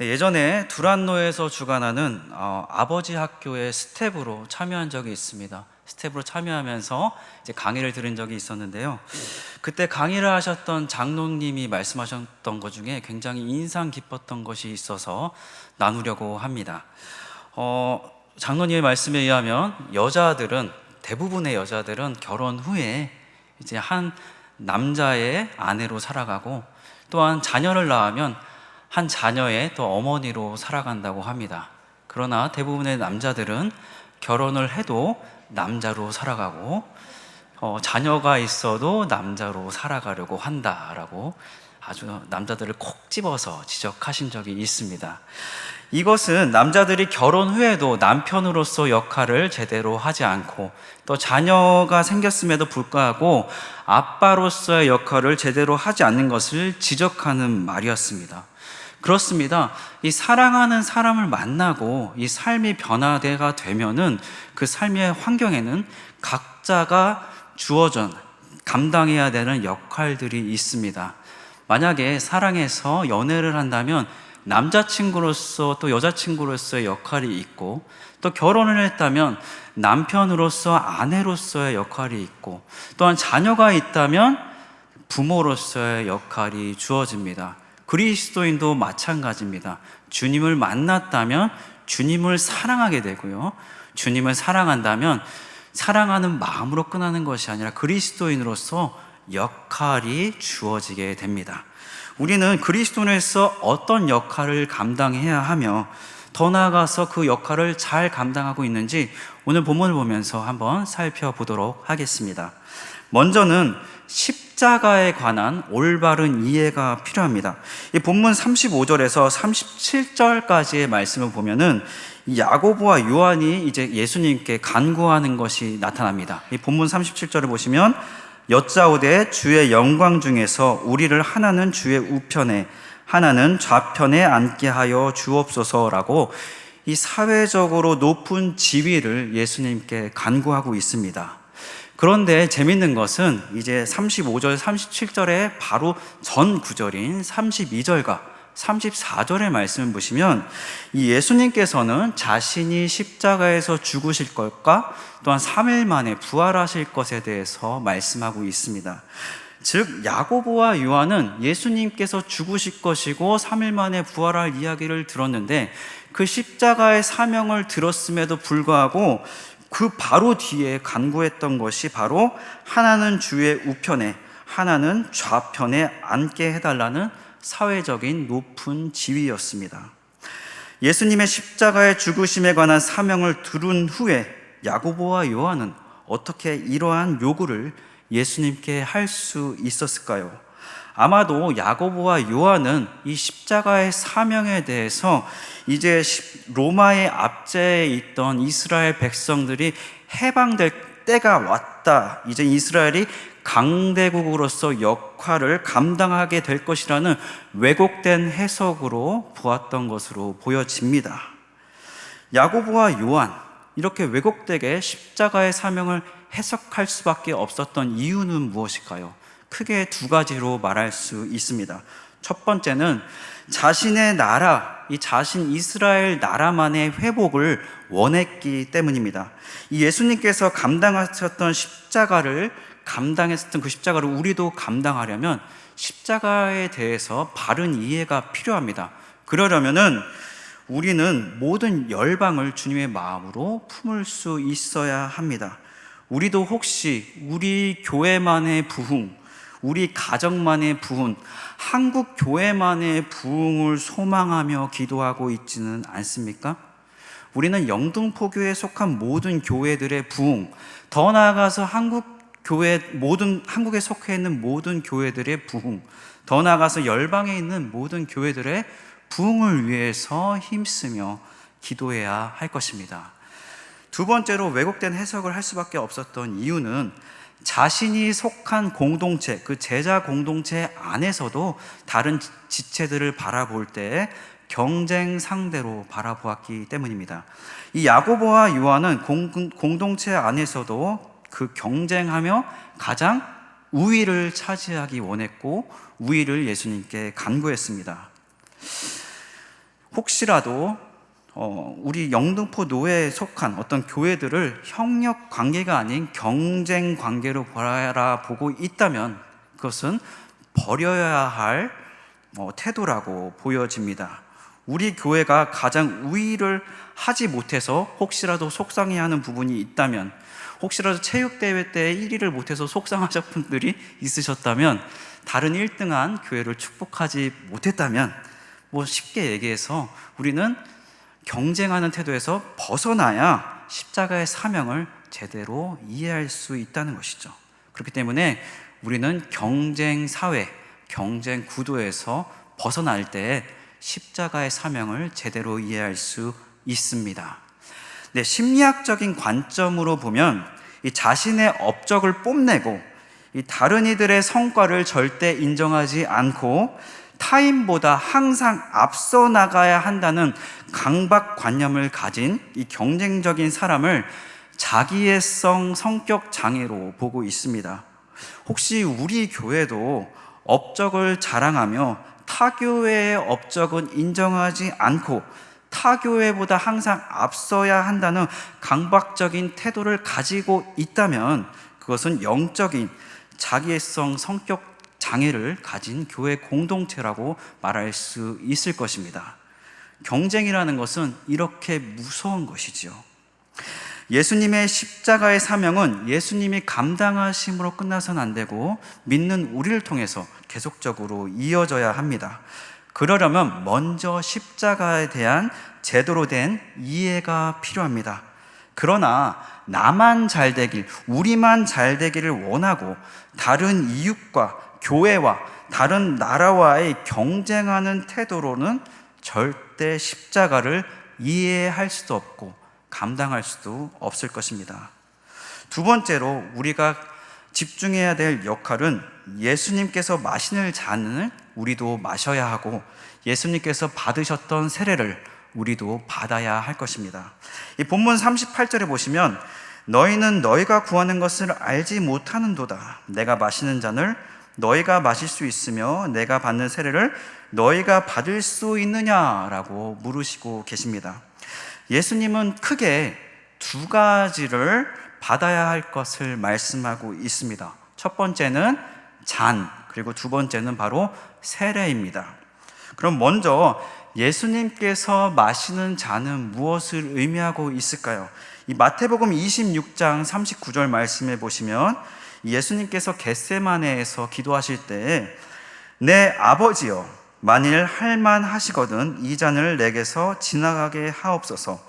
네, 예전에 두란노에서 주관하는 아버지 학교의 스텝으로 참여한 적이 있습니다. 스텝으로 참여하면서 이제 강의를 들은 적이 있었는데요. 그때 강의를 하셨던 장로님이 말씀하셨던 것 중에 굉장히 인상 깊었던 것이 있어서 나누려고 합니다. 장로님의 말씀에 의하면 대부분의 여자들은 결혼 후에 이제 한 남자의 아내로 살아가고, 또한 자녀를 낳으면 한 자녀의 또 어머니로 살아간다고 합니다. 그러나 대부분의 남자들은 결혼을 해도 남자로 살아가고, 자녀가 있어도 남자로 살아가려고 한다라고 아주 남자들을 콕 집어서 지적하신 적이 있습니다. 이것은 남자들이 결혼 후에도 남편으로서 역할을 제대로 하지 않고, 또 자녀가 생겼음에도 불구하고 아빠로서의 역할을 제대로 하지 않는 것을 지적하는 말이었습니다. 그렇습니다. 이 사랑하는 사람을 만나고 이 삶이 변화가 되면은 그 삶의 환경에는 각자가 주어져 감당해야 되는 역할들이 있습니다. 만약에 사랑해서 연애를 한다면 남자친구로서 또 여자친구로서의 역할이 있고, 또 결혼을 했다면 남편으로서 아내로서의 역할이 있고, 또한 자녀가 있다면 부모로서의 역할이 주어집니다. 그리스도인도 마찬가지입니다. 주님을 만났다면 주님을 사랑하게 되고요, 주님을 사랑한다면 사랑하는 마음으로 끝나는 것이 아니라 그리스도인으로서 역할이 주어지게 됩니다. 우리는 그리스도인으로서 어떤 역할을 감당해야 하며, 더 나아가서 그 역할을 잘 감당하고 있는지 오늘 본문을 보면서 한번 살펴보도록 하겠습니다. 먼저는 십자가에 관한 올바른 이해가 필요합니다. 이 본문 35절에서 37절까지의 말씀을 보면은 야고보와 요한이 이제 예수님께 간구하는 것이 나타납니다. 이 본문 37절을 보시면, 여짜오되 주의 영광 중에서 우리를 하나는 주의 우편에 하나는 좌편에 앉게 하여 주옵소서라고 이 사회적으로 높은 지위를 예수님께 간구하고 있습니다. 그런데 재밌는 것은 이제 35절, 37절의 바로 전 구절인 32절과 34절의 말씀을 보시면, 이 예수님께서는 자신이 십자가에서 죽으실 것과 또한 3일 만에 부활하실 것에 대해서 말씀하고 있습니다. 즉 야고보와 요한은 예수님께서 죽으실 것이고 3일 만에 부활할 이야기를 들었는데, 그 십자가의 사명을 들었음에도 불구하고 그 바로 뒤에 간구했던 것이 바로 하나는 주의 우편에 하나는 좌편에 앉게 해달라는 사회적인 높은 지위였습니다. 예수님의 십자가의 죽으심에 관한 사명을 들은 후에 야고보와 요한은 어떻게 이러한 요구를 예수님께 할 수 있었을까요? 아마도 야고보와 요한은 이 십자가의 사명에 대해서 이제 로마의 압제에 있던 이스라엘 백성들이 해방될 때가 왔다, 이제 이스라엘이 강대국으로서 역할을 감당하게 될 것이라는 왜곡된 해석으로 보았던 것으로 보여집니다. 야고보와 요한, 이렇게 왜곡되게 십자가의 사명을 해석할 수밖에 없었던 이유는 무엇일까요? 크게 두 가지로 말할 수 있습니다. 첫 번째는 자신의 나라, 이 자신 이스라엘 나라만의 회복을 원했기 때문입니다. 이 예수님께서 감당하셨던 그 십자가를 우리도 감당하려면 십자가에 대해서 바른 이해가 필요합니다. 그러려면은 우리는 모든 열방을 주님의 마음으로 품을 수 있어야 합니다. 우리도 혹시 우리 교회만의 부흥, 우리 가정만의 부흥, 한국 교회만의 부흥을 소망하며 기도하고 있지는 않습니까? 우리는 영등포교회에 속한 모든 교회들의 부흥, 더 나아가서 한국에 속해 있는 모든 교회들의 부흥, 더 나아가서 열방에 있는 모든 교회들의 부흥을 위해서 힘쓰며 기도해야 할 것입니다. 두 번째로 왜곡된 해석을 할 수밖에 없었던 이유는 자신이 속한 공동체, 그 제자 공동체 안에서도 다른 지체들을 바라볼 때 경쟁 상대로 바라보았기 때문입니다. 이 야고보와 요한은 공동체 안에서도 그 경쟁하며 가장 우위를 차지하기 원했고 우위를 예수님께 간구했습니다. 혹시라도 우리 영등포 노회에 속한 어떤 교회들을 협력 관계가 아닌 경쟁 관계로 바라보고 있다면 그것은 버려야 할 태도라고 보여집니다. 우리 교회가 가장 우위를 하지 못해서 혹시라도 속상해하는 부분이 있다면, 혹시라도 체육대회 때 1위를 못해서 속상하신 분들이 있으셨다면, 다른 1등한 교회를 축복하지 못했다면, 쉽게 얘기해서 우리는 경쟁하는 태도에서 벗어나야 십자가의 사명을 제대로 이해할 수 있다는 것이죠. 그렇기 때문에 우리는 경쟁 사회, 경쟁 구도에서 벗어날 때 십자가의 사명을 제대로 이해할 수 있습니다. 네, 심리학적인 관점으로 보면 이 자신의 업적을 뽐내고 이 다른 이들의 성과를 절대 인정하지 않고 타인보다 항상 앞서 나가야 한다는 강박관념을 가진 이 경쟁적인 사람을 자기애성 성격 장애로 보고 있습니다. 혹시 우리 교회도 업적을 자랑하며 타 교회의 업적은 인정하지 않고 타 교회보다 항상 앞서야 한다는 강박적인 태도를 가지고 있다면 그것은 영적인 자기애성 성격 장애를 가진 교회 공동체라고 말할 수 있을 것입니다. 경쟁이라는 것은 이렇게 무서운 것이지요. 예수님의 십자가의 사명은 예수님이 감당하심으로 끝나서는 안 되고 믿는 우리를 통해서 계속적으로 이어져야 합니다. 그러려면 먼저 십자가에 대한 제대로 된 이해가 필요합니다. 그러나 나만 잘 되길, 우리만 잘 되기를 원하고 다른 이웃과 교회와 다른 나라와의 경쟁하는 태도로는 절대 십자가를 이해할 수도 없고 감당할 수도 없을 것입니다. 두 번째로 우리가 집중해야 될 역할은 예수님께서 마시는 잔을 우리도 마셔야 하고 예수님께서 받으셨던 세례를 우리도 받아야 할 것입니다. 이 본문 38절에 보시면 너희는 너희가 구하는 것을 알지 못하는도다. 내가 마시는 잔을 너희가 마실 수 있으며 내가 받는 세례를 너희가 받을 수 있느냐라고 물으시고 계십니다. 예수님은 크게 두 가지를 받아야 할 것을 말씀하고 있습니다. 첫 번째는 잔, 그리고 두 번째는 바로 세례입니다. 그럼 먼저 예수님께서 마시는 잔은 무엇을 의미하고 있을까요? 이 마태복음 26장 39절 말씀에 보시면 예수님께서 겟세마네에서 기도하실 때 내 아버지여 만일 할만하시거든 이 잔을 내게서 지나가게 하옵소서.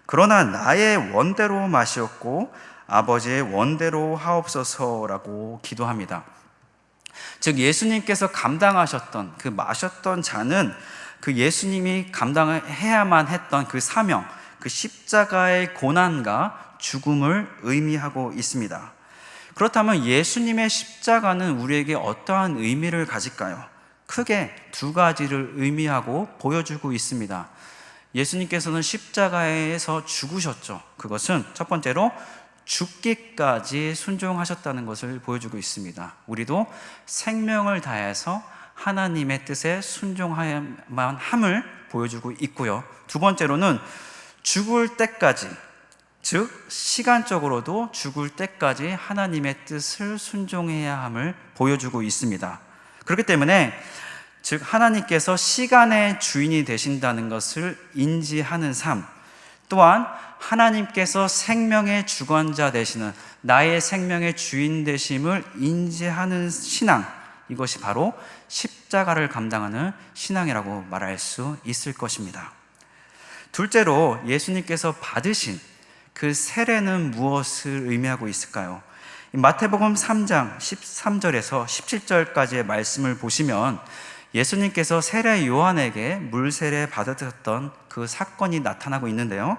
그러나 나의 원대로 마시옵고 아버지의 원대로 하옵소서라고 기도합니다. 즉 예수님께서 감당하셨던 그 마셨던 잔은 그 예수님이 감당해야만 했던 그 사명, 그 십자가의 고난과 죽음을 의미하고 있습니다. 그렇다면 예수님의 십자가는 우리에게 어떠한 의미를 가질까요? 크게 두 가지를 의미하고 보여주고 있습니다. 예수님께서는 십자가에서 죽으셨죠. 그것은 첫 번째로 죽기까지 순종하셨다는 것을 보여주고 있습니다. 우리도 생명을 다해서 하나님의 뜻에 순종해야만 함을 보여주고 있고요. 두 번째로는 죽을 때까지, 즉 시간적으로도 죽을 때까지 하나님의 뜻을 순종해야 함을 보여주고 있습니다. 그렇기 때문에 즉 하나님께서 시간의 주인이 되신다는 것을 인지하는 삶, 또한 하나님께서 생명의 주관자 되시는 나의 생명의 주인 되심을 인지하는 신앙, 이것이 바로 십자가를 감당하는 신앙이라고 말할 수 있을 것입니다. 둘째로 예수님께서 받으신 그 세례는 무엇을 의미하고 있을까요? 마태복음 3장 13절에서 17절까지의 말씀을 보시면 예수님께서 세례 요한에게 물 세례 받으셨던 그 사건이 나타나고 있는데요.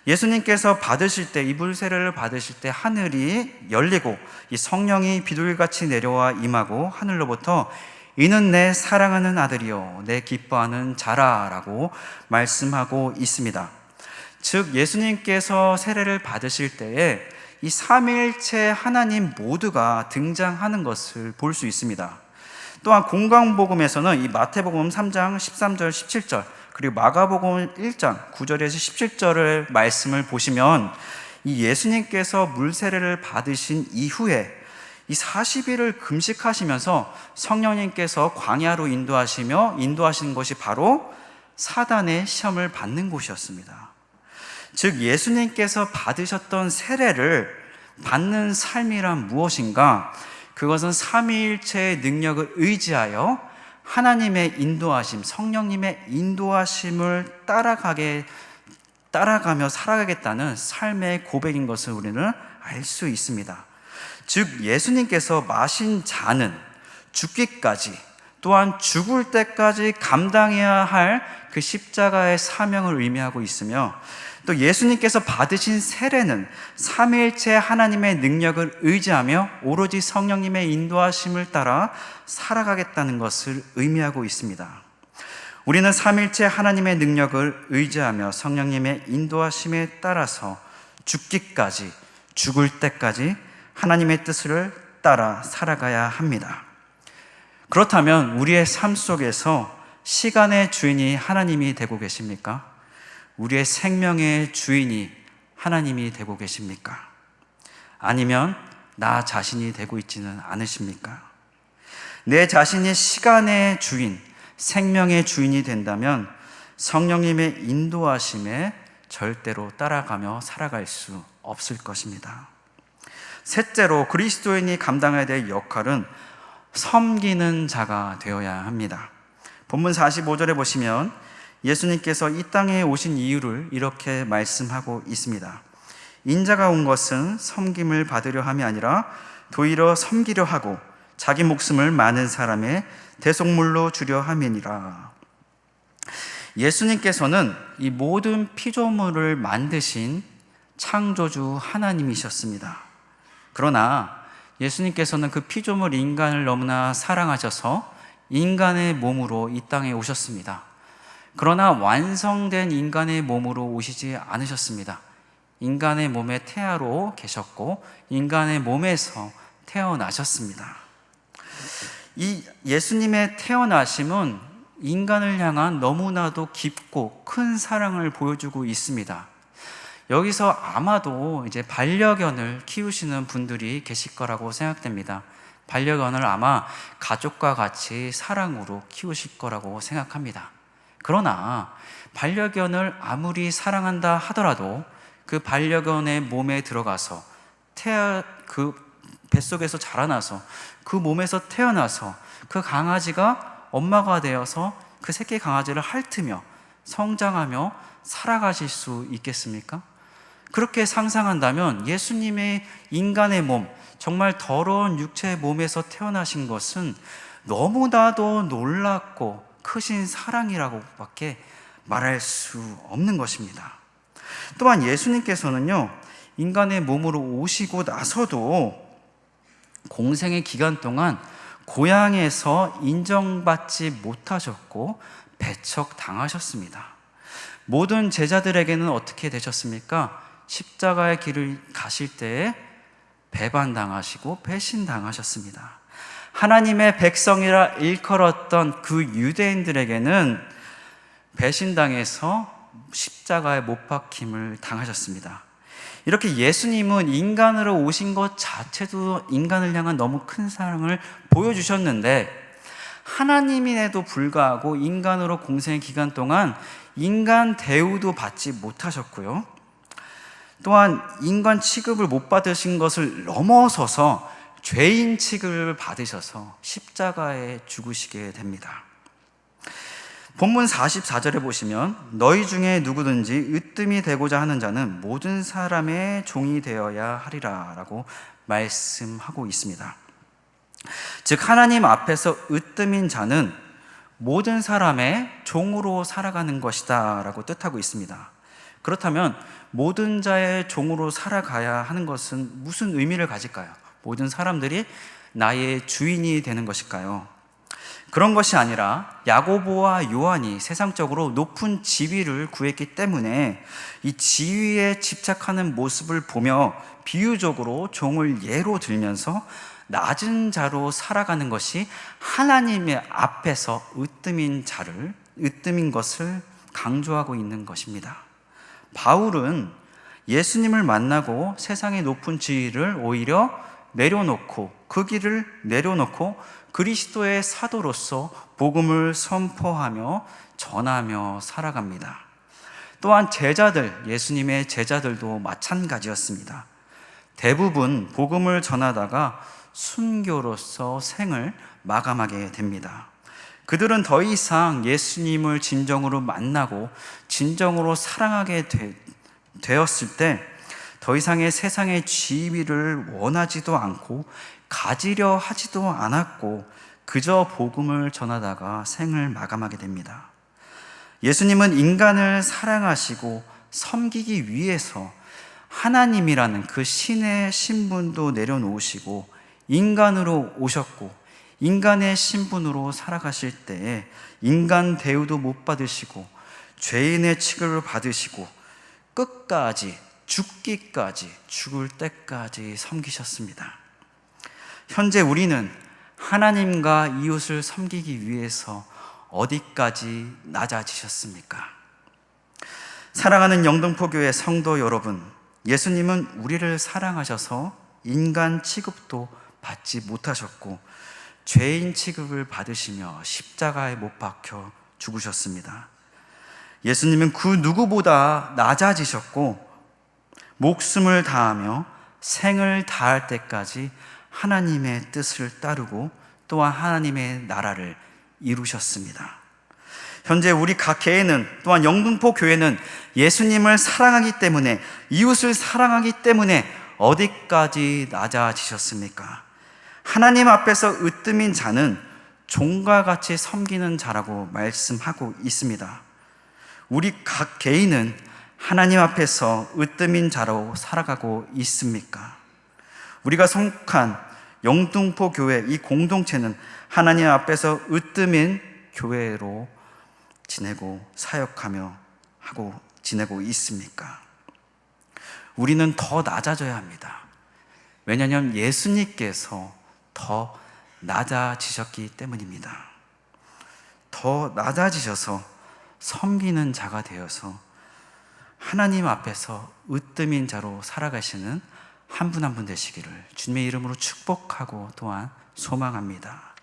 예수님께서 받으실 때, 이 물 세례를 받으실 때 하늘이 열리고 이 성령이 비둘기같이 내려와 임하고 하늘로부터 이는 내 사랑하는 아들이요 내 기뻐하는 자라라고 말씀하고 있습니다. 즉 예수님께서 세례를 받으실 때에 이 삼위일체 하나님 모두가 등장하는 것을 볼 수 있습니다. 또한 공강복음에서는 이 마태복음 3장 13절 17절 그리고 마가복음 1장 9절에서 17절의 말씀을 보시면 이 예수님께서 물세례를 받으신 이후에 이 40일을 금식하시면서 성령님께서 광야로 인도하시는 것이 바로 사단의 시험을 받는 곳이었습니다. 즉 예수님께서 받으셨던 세례를 받는 삶이란 무엇인가? 그것은 삼위일체의 능력을 의지하여 하나님의 인도하심, 성령님의 인도하심을 따라가며 살아가겠다는 삶의 고백인 것을 우리는 알 수 있습니다. 즉 예수님께서 마신 잔은 죽기까지, 또한 죽을 때까지 감당해야 할 그 십자가의 사명을 의미하고 있으며, 또 예수님께서 받으신 세례는 삼위일체 하나님의 능력을 의지하며 오로지 성령님의 인도하심을 따라 살아가겠다는 것을 의미하고 있습니다. 우리는 삼위일체 하나님의 능력을 의지하며 성령님의 인도하심에 따라서 죽기까지, 죽을 때까지 하나님의 뜻을 따라 살아가야 합니다. 그렇다면 우리의 삶 속에서 시간의 주인이 하나님이 되고 계십니까? 우리의 생명의 주인이 하나님이 되고 계십니까? 아니면 나 자신이 되고 있지는 않으십니까? 내 자신이 시간의 주인, 생명의 주인이 된다면 성령님의 인도하심에 절대로 따라가며 살아갈 수 없을 것입니다. 셋째로 그리스도인이 감당해야 될 역할은 섬기는 자가 되어야 합니다. 본문 45절에 보시면 예수님께서 이 땅에 오신 이유를 이렇게 말씀하고 있습니다. 인자가 온 것은 섬김을 받으려 함이 아니라 도리어 섬기려 하고 자기 목숨을 많은 사람의 대속물로 주려 함이니라. 예수님께서는 이 모든 피조물을 만드신 창조주 하나님이셨습니다. 그러나 예수님께서는 그 피조물 인간을 너무나 사랑하셔서 인간의 몸으로 이 땅에 오셨습니다. 그러나 완성된 인간의 몸으로 오시지 않으셨습니다. 인간의 몸에 태아로 계셨고 인간의 몸에서 태어나셨습니다. 이 예수님의 태어나심은 인간을 향한 너무나도 깊고 큰 사랑을 보여주고 있습니다. 여기서 아마도 이제 반려견을 키우시는 분들이 계실 거라고 생각됩니다. 반려견을 아마 가족과 같이 사랑으로 키우실 거라고 생각합니다. 그러나 반려견을 아무리 사랑한다 하더라도 그 반려견의 몸에 들어가서 그 뱃속에서 자라나서 그 몸에서 태어나서 그 강아지가 엄마가 되어서 그 새끼 강아지를 핥으며 성장하며 살아가실 수 있겠습니까? 그렇게 상상한다면 예수님의 인간의 몸, 정말 더러운 육체의 몸에서 태어나신 것은 너무나도 놀랍고 크신 사랑이라고밖에 말할 수 없는 것입니다. 또한 예수님께서는요, 인간의 몸으로 오시고 나서도 공생의 기간 동안 고향에서 인정받지 못하셨고 배척당하셨습니다. 모든 제자들에게는 어떻게 되셨습니까? 십자가의 길을 가실 때에 배반당하시고 배신당하셨습니다. 하나님의 백성이라 일컬었던 그 유대인들에게는 배신당해서 십자가에 못 박힘을 당하셨습니다. 이렇게 예수님은 인간으로 오신 것 자체도 인간을 향한 너무 큰 사랑을 보여주셨는데, 하나님임에도 불구하고 인간으로 공생의 기간 동안 인간 대우도 받지 못하셨고요, 또한 인간 취급을 못 받으신 것을 넘어서서 죄인 취급을 받으셔서 십자가에 죽으시게 됩니다. 본문 44절에 보시면 너희 중에 누구든지 으뜸이 되고자 하는 자는 모든 사람의 종이 되어야 하리라 라고 말씀하고 있습니다. 즉 하나님 앞에서 으뜸인 자는 모든 사람의 종으로 살아가는 것이다 라고 뜻하고 있습니다. 그렇다면 모든 자의 종으로 살아가야 하는 것은 무슨 의미를 가질까요? 모든 사람들이 나의 주인이 되는 것일까요? 그런 것이 아니라 야고보와 요한이 세상적으로 높은 지위를 구했기 때문에 이 지위에 집착하는 모습을 보며 비유적으로 종을 예로 들면서 낮은 자로 살아가는 것이 하나님의 앞에서 으뜸인 것을 강조하고 있는 것입니다. 바울은 예수님을 만나고 세상의 높은 지위를 오히려 내려놓고 그 길을 내려놓고 그리스도의 사도로서 복음을 선포하며 전하며 살아갑니다. 또한 제자들, 예수님의 제자들도 마찬가지였습니다. 대부분 복음을 전하다가 순교로서 생을 마감하게 됩니다. 그들은 더 이상 예수님을 진정으로 만나고 진정으로 사랑하게 되었을 때 더 이상의 세상의 지위를 원하지도 않고 가지려 하지도 않았고 그저 복음을 전하다가 생을 마감하게 됩니다. 예수님은 인간을 사랑하시고 섬기기 위해서 하나님이라는 그 신의 신분도 내려놓으시고 인간으로 오셨고 인간의 신분으로 살아가실 때에 인간 대우도 못 받으시고 죄인의 취급을 받으시고 끝까지 죽기까지 죽을 때까지 섬기셨습니다. 현재 우리는 하나님과 이웃을 섬기기 위해서 어디까지 낮아지셨습니까? 사랑하는 영등포교회 성도 여러분, 예수님은 우리를 사랑하셔서 인간 취급도 받지 못하셨고 죄인 취급을 받으시며 십자가에 못 박혀 죽으셨습니다. 예수님은 그 누구보다 낮아지셨고 목숨을 다하며 생을 다할 때까지 하나님의 뜻을 따르고 또한 하나님의 나라를 이루셨습니다. 현재 우리 각 개인은 또한 영등포 교회는 예수님을 사랑하기 때문에 이웃을 사랑하기 때문에 어디까지 낮아지셨습니까? 하나님 앞에서 으뜸인 자는 종과 같이 섬기는 자라고 말씀하고 있습니다. 우리 각 개인은 하나님 앞에서 으뜸인 자로 살아가고 있습니까? 우리가 속한 영등포 교회 이 공동체는 하나님 앞에서 으뜸인 교회로 지내고 사역하며 하고 지내고 있습니까? 우리는 더 낮아져야 합니다. 왜냐하면 예수님께서 더 낮아지셨기 때문입니다. 더 낮아지셔서 섬기는 자가 되어서 하나님 앞에서 으뜸인 자로 살아가시는 한 분 한 분 되시기를 주님의 이름으로 축복하고 또한 소망합니다.